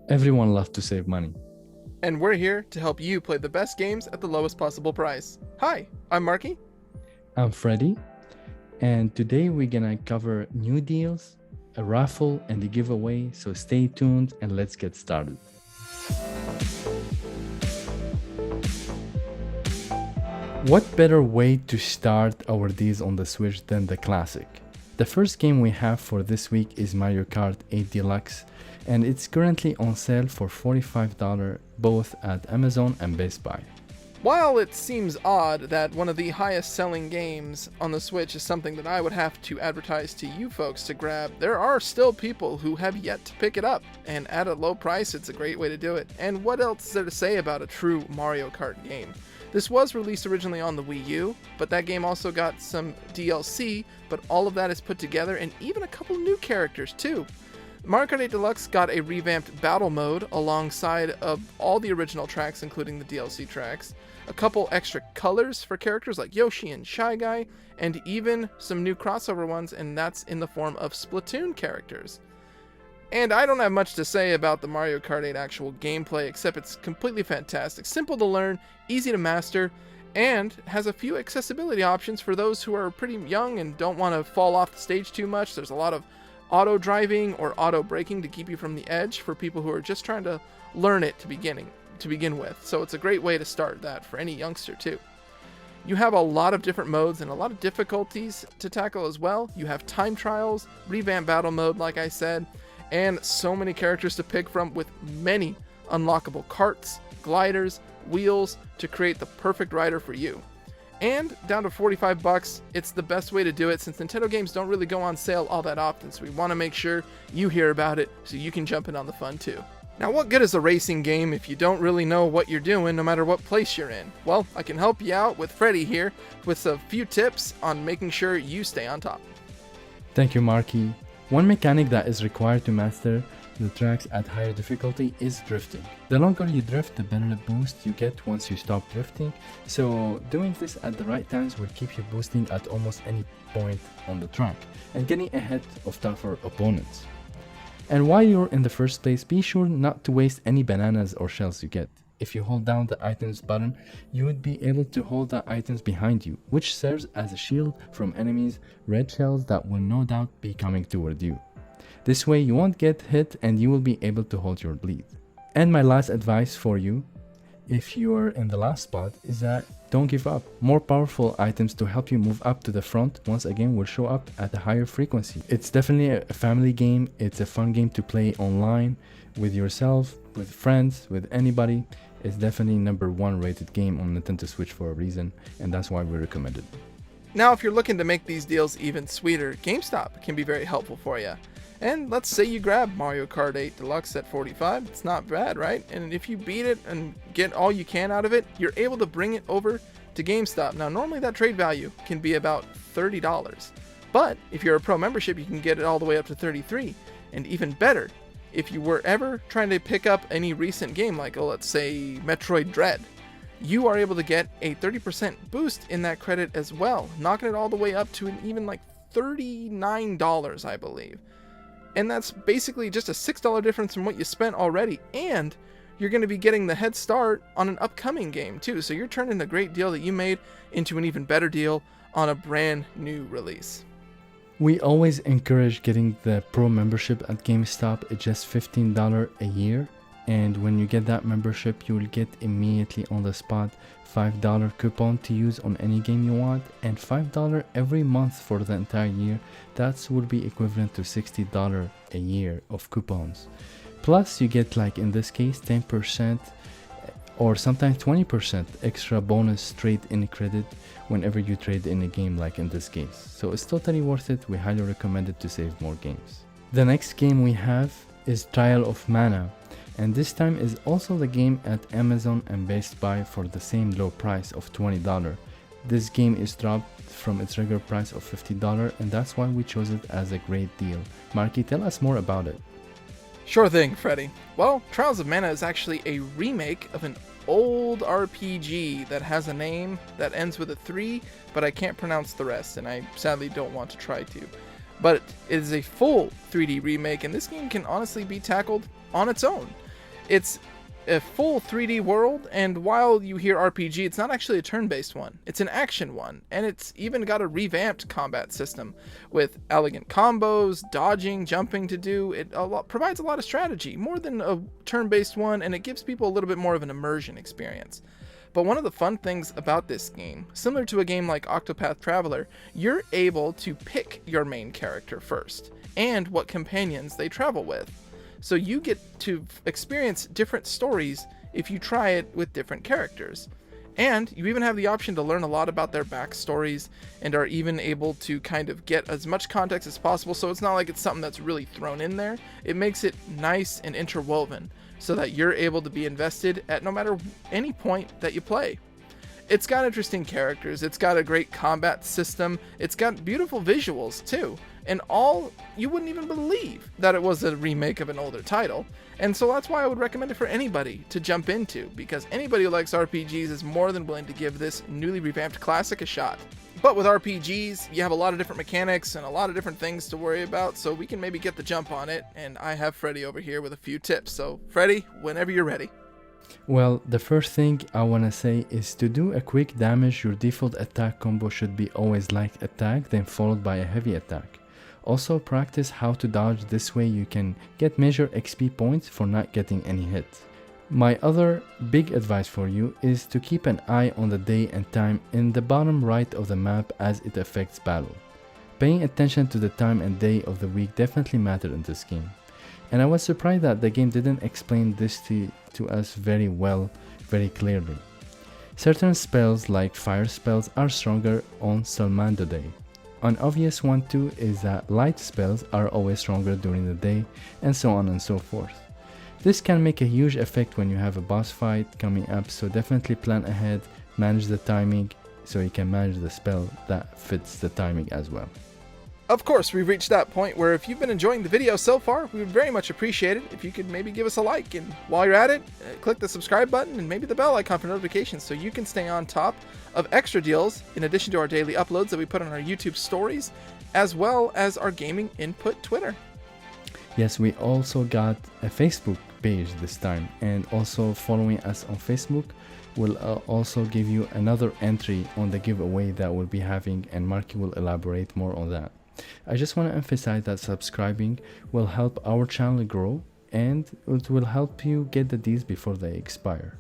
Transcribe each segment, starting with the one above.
Everyone loves to save money. And we're here to help you play the best games at the lowest possible price. Hi, I'm Marky. I'm Freddy, and today we're gonna cover new deals, a raffle, and a giveaway, so stay tuned and let's get started. What better way to start our deals on the Switch than the classic? The first game we have for this week is Mario Kart 8 Deluxe, and it's currently on sale for $45 both at Amazon and Best Buy. While it seems odd that one of the highest selling games on the Switch is something that I would have to advertise to you folks to grab, there are still people who have yet to pick it up, and at a low price it's a great way to do it. And what else is there to say about a true Mario Kart game? This was released originally on the Wii U, but that game also got some DLC, but all of that is put together, and even a couple new characters too. Mario Kart 8 Deluxe got a revamped battle mode alongside of all the original tracks, including the DLC tracks, a couple extra colors for characters like Yoshi and Shy Guy, and even some new crossover ones, and that's in the form of Splatoon characters. And I don't have much to say about the Mario Kart 8 actual gameplay, except it's completely fantastic, simple to learn, easy to master, and has a few accessibility options for those who are pretty young and don't want to fall off the stage too much. There's a lot of auto driving or auto braking to keep you from the edge for people who are just trying to learn it to begin with. So it's a great way to start that for any youngster too. You have a lot of different modes and a lot of difficulties to tackle as well. You have time trials, revamped battle mode like I said, and so many characters to pick from with many unlockable carts, gliders, wheels to create the perfect rider for you. And down to $45, it's the best way to do it since Nintendo games don't really go on sale all that often, so we want to make sure you hear about it so you can jump in on the fun too. Now, what good is a racing game if you don't really know what you're doing no matter what place you're in? Well, I can help you out with Freddy here with a few tips on making sure you stay on top. Thank you, Marky. One mechanic that is required to master the tracks at higher difficulty is drifting. The longer you drift, the better boost you get once you stop drifting, so doing this at the right times will keep you boosting at almost any point on the track and getting ahead of tougher opponents. And while you're in the first place, be sure not to waste any bananas or shells you get. If you hold down the items button, you would be able to hold the items behind you, which serves as a shield from enemies' red shells that will no doubt be coming toward you. This way you won't get hit and you will be able to hold your lead. And my last advice for you, if you're in the last spot, is that don't give up. More powerful items to help you move up to the front once again will show up at a higher frequency. It's definitely a family game. It's a fun game to play online with yourself, with friends, with anybody. It's definitely #1 rated game on Nintendo Switch for a reason, and that's why we recommend it. Now, if you're looking to make these deals even sweeter, Gamestop can be very helpful for you. And let's say you grab Mario Kart 8 Deluxe at $45, it's not bad, right? And if you beat it and get all you can out of it, you're able to bring it over to GameStop. Now, normally that trade value can be about $30, but if you're a pro membership, you can get it all the way up to $33. And even better, if you were ever trying to pick up any recent game, like, let's say Metroid Dread, you are able to get a 30% boost in that credit as well, knocking it all the way up to an even like $39, I believe. And that's basically just a $6 difference from what you spent already, and you're going to be getting the head start on an upcoming game too, so you're turning a great deal that you made into an even better deal on a brand new release. We always encourage getting the pro membership at GameStop. It's just $15 a year, and when you get that membership, you will get immediately on the spot $5 coupon to use on any game you want, and $5 every month for the entire year. That would be equivalent to $60 a year of coupons. Plus you get, like in this case, 10% or sometimes 20% extra bonus trade in credit whenever you trade in a game, like in this case. So it's totally worth it. We highly recommend it to save more games. The next game we have is Trial of Mana, and this time is also the game at Amazon and Best Buy for the same low price of $20. This game is dropped from its regular price of $50, and that's why we chose it as a great deal. Marky, tell us more about it. Sure thing, Freddy. Well, Trials of Mana is actually a remake of an old RPG that has a name that ends with a 3, but I can't pronounce the rest, and I sadly don't want to try to. But it is a full 3D remake, and this game can honestly be tackled on its own. It's a full 3D world, and while you hear RPG, it's not actually a turn-based one. It's an action one, and it's even got a revamped combat system with elegant combos, dodging, jumping to do. It provides a lot of strategy, more than a turn-based one, and it gives people a little bit more of an immersion experience. But one of the fun things about this game, similar to a game like Octopath Traveler, you're able to pick your main character first, and what companions they travel with. So you get to experience different stories if you try it with different characters. And you even have the option to learn a lot about their backstories, and are even able to kind of get as much context as possible, so it's not like it's something that's really thrown in there. It makes it nice and interwoven so that you're able to be invested at no matter any point that you play. It's got interesting characters, it's got a great combat system, it's got beautiful visuals too, and all, you wouldn't even believe that it was a remake of an older title. And so that's why I would recommend it for anybody to jump into, because anybody who likes RPGs is more than willing to give this newly revamped classic a shot. But with RPGs, you have a lot of different mechanics and a lot of different things to worry about, so we can maybe get the jump on it, and I have Freddy over here with a few tips. So Freddy, whenever you're ready. Well, the first thing I wanna say is to do a quick damage, your default attack combo should be always light attack, then followed by a heavy attack. Also practice how to dodge, this way you can get major XP points for not getting any hits. My other big advice for you is to keep an eye on the day and time in the bottom right of the map, as it affects battle. Paying attention to the time and day of the week definitely matter in this game. And I was surprised that the game didn't explain this to us very well, very clearly. Certain spells like fire spells are stronger on Salmando Day. An obvious one too is that light spells are always stronger during the day, and so on and so forth. This can make a huge effect when you have a boss fight coming up, so definitely plan ahead, manage the timing, so you can manage the spell that fits the timing as well. Of course, we've reached that point where if you've been enjoying the video so far, we would very much appreciate it if you could maybe give us a like, and while you're at it, click the subscribe button and maybe the bell icon for notifications so you can stay on top of extra deals in addition to our daily uploads that we put on our YouTube stories, as well as our gaming input Twitter. Yes, we also got a Facebook page this time, and also following us on Facebook will also give you another entry on the giveaway that we'll be having, and Marky will elaborate more on that. I just want to emphasize that subscribing will help our channel grow, and it will help you get the deals before they expire.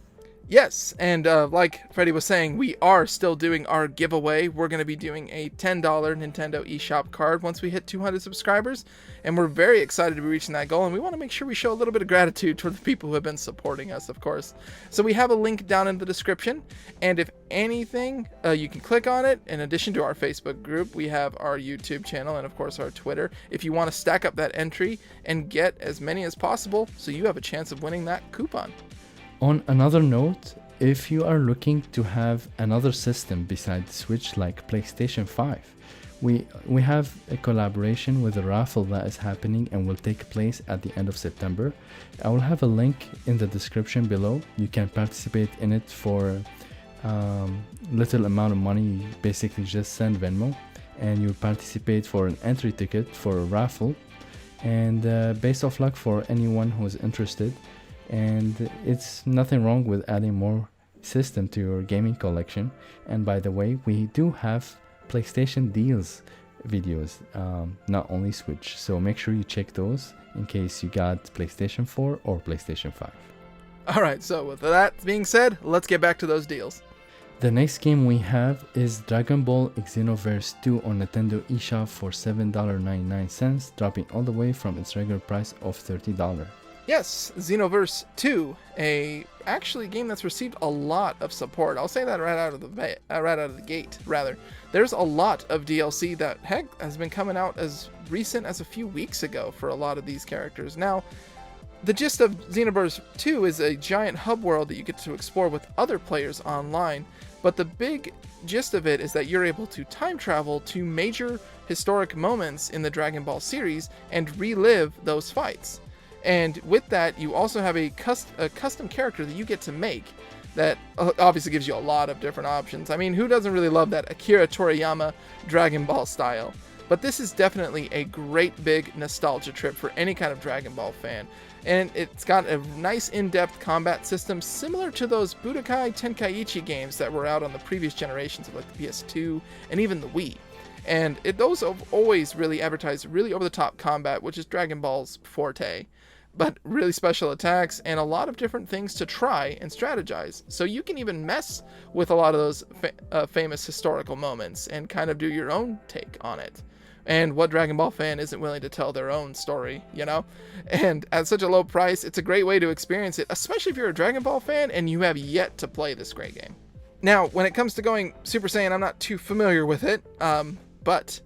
Yes, and like Freddy was saying, we are still doing our giveaway. We're going to be doing a $10 Nintendo eShop card once we hit 200 subscribers, and we're very excited to be reaching that goal, and we want to make sure we show a little bit of gratitude toward the people who have been supporting us, of course. So we have a link down in the description, and if anything, you can click on it. In addition to our Facebook group, we have our YouTube channel and, of course, our Twitter, if you want to stack up that entry and get as many as possible so you have a chance of winning that coupon. On another note, if you are looking to have another system besides Switch like PlayStation 5, we have a collaboration with a raffle that is happening and will take place at the end of September. I will have a link in the description below. You can participate in it for little amount of money. You basically just send Venmo and you participate for an entry ticket for a raffle, and best of luck for anyone who is interested. And it's nothing wrong with adding more system to your gaming collection. And by the way, we do have PlayStation deals videos, not only Switch, so make sure you check those in case you got PlayStation 4 or PlayStation 5. Alright, so with that being said, let's get back to those deals. The next game we have is Dragon Ball Xenoverse II on Nintendo eShop for $7.99, dropping all the way from its regular price of $30. Yes, Xenoverse II, actually game that's received a lot of support. I'll say that right out of the gate. There's a lot of DLC that has been coming out as recent as a few weeks ago for a lot of these characters. Now, the gist of Xenoverse 2 is a giant hub world that you get to explore with other players online, but the big gist of it is that you're able to time travel to major historic moments in the Dragon Ball series and relive those fights. And with that, you also have a custom character that you get to make that obviously gives you a lot of different options. I mean, who doesn't really love that Akira Toriyama Dragon Ball style? But this is definitely a great big nostalgia trip for any kind of Dragon Ball fan. And it's got a nice in-depth combat system similar to those Budokai Tenkaichi games that were out on the previous generations of like the PS2 and even the Wii. And those have always really advertised really over-the-top combat, which is Dragon Ball's forte. But really special attacks and a lot of different things to try and strategize. So you can even mess with a lot of those famous historical moments and kind of do your own take on it. And what Dragon Ball fan isn't willing to tell their own story, you know? And at such a low price, it's a great way to experience it, especially if you're a Dragon Ball fan and you have yet to play this great game. Now, when it comes to going Super Saiyan, I'm not too familiar with it, but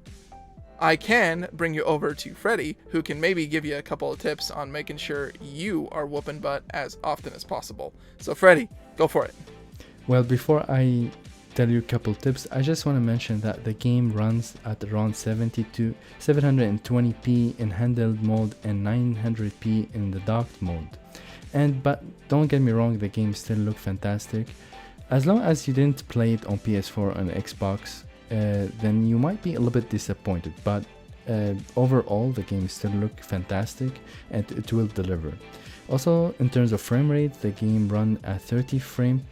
I can bring you over to Freddy, who can maybe give you a couple of tips on making sure you are whooping butt as often as possible. So Freddy, go for it. Well, before I tell you a couple tips, I just want to mention that the game runs at around 720p in handheld mode and 900p in the docked mode. But don't get me wrong, the game still looks fantastic. As long as you didn't play it on PS4 and Xbox, then you might be a little bit disappointed, but overall the game still looks fantastic and it will deliver. Also, in terms of frame rate, the game runs at 30 frames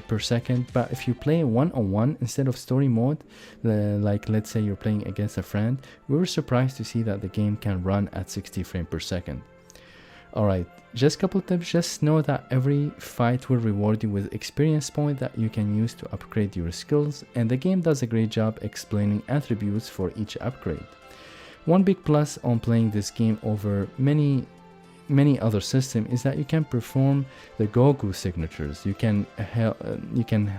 per second, but if you play one-on-one instead of story mode, like let's say you're playing against a friend, we were surprised to see that the game can run at 60 frames per second. Alright, just a couple tips. Just know that every fight will reward you with experience point that you can use to upgrade your skills, and the game does a great job explaining attributes for each upgrade. One big plus on playing this game over many other systems is that you can perform the Goku signatures. You can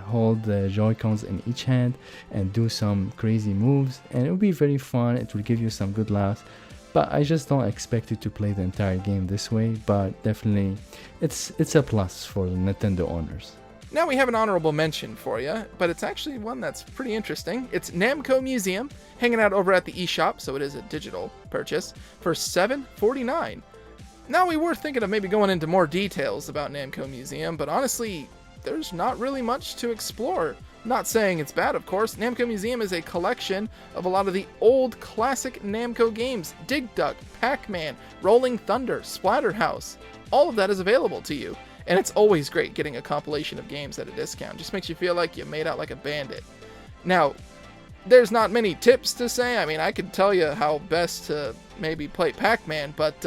hold the Joy-Cons in each hand and do some crazy moves, and it will be very fun. It will give you some good laughs. But I just don't expect you to play the entire game this way, but definitely it's a plus for the Nintendo owners. Now we have an honorable mention for you, but it's actually one that's pretty interesting. It's Namco Museum, hanging out over at the eShop, so it is a digital purchase, for $7.49. Now we were thinking of maybe going into more details about Namco Museum, but honestly, there's not really much to explore. Not saying it's bad, of course. Namco Museum is a collection of a lot of the old classic Namco games. Dig Dug, Pac-Man, Rolling Thunder, Splatterhouse. All of that is available to you. And it's always great getting a compilation of games at a discount. Just makes you feel like you made out like a bandit. Now, there's not many tips to say. I mean, I could tell you how best to maybe play Pac-Man, but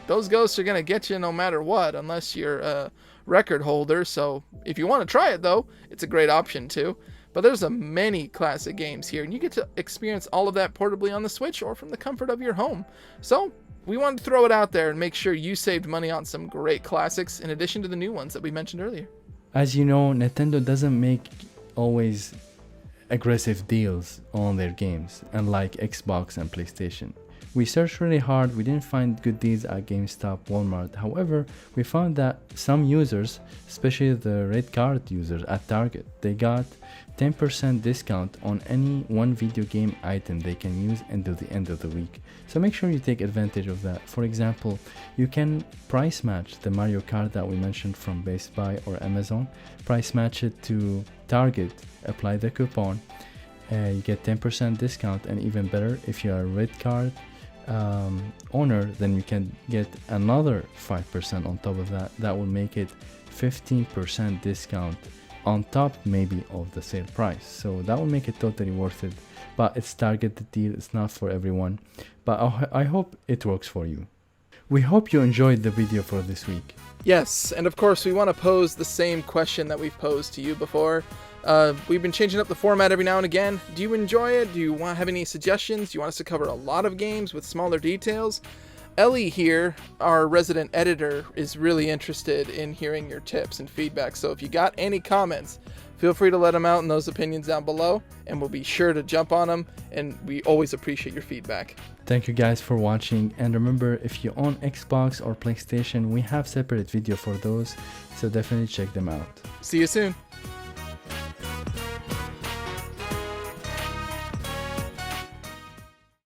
those ghosts are going to get you no matter what, unless you're a record holder. So if you want to try it, though, it's a great option too. But there's many classic games here, and you get to experience all of that portably on the Switch or from the comfort of your home. So we wanted to throw it out there and make sure you saved money on some great classics in addition to the new ones that we mentioned earlier. As you know, Nintendo doesn't make always aggressive deals on their games, unlike Xbox and PlayStation. We searched really hard, we didn't find good deals at Gamestop, Walmart. However, we found that some users, especially the red card users at Target, they got 10% discount on any one video game item they can use until the end of the week. So make sure you take advantage of that. For example, you can price match the Mario Kart that we mentioned from Best Buy or Amazon. Price match it to Target, apply the coupon, you get 10% discount, and even better, if you are a red card owner, then you can get another 5% on top of that. That will make it 15% discount on top maybe of the sale price. So that will make it totally worth it, but it's targeted deal. It's not for everyone, but I hope it works for you. We hope you enjoyed the video for this week. Yes, and of course we want to pose the same question that we've posed to you before. We've been changing up the format every now and again. Do you enjoy it? Do you have any suggestions? Do you want us to cover a lot of games with smaller details? Ellie here, our resident editor, is really interested in hearing your tips and feedback. So if you got any comments, feel free to let them out in those opinions down below, and we'll be sure to jump on them, and we always appreciate your feedback. Thank you guys for watching, and remember, if you own Xbox or PlayStation, we have separate video for those, so definitely check them out. See you soon.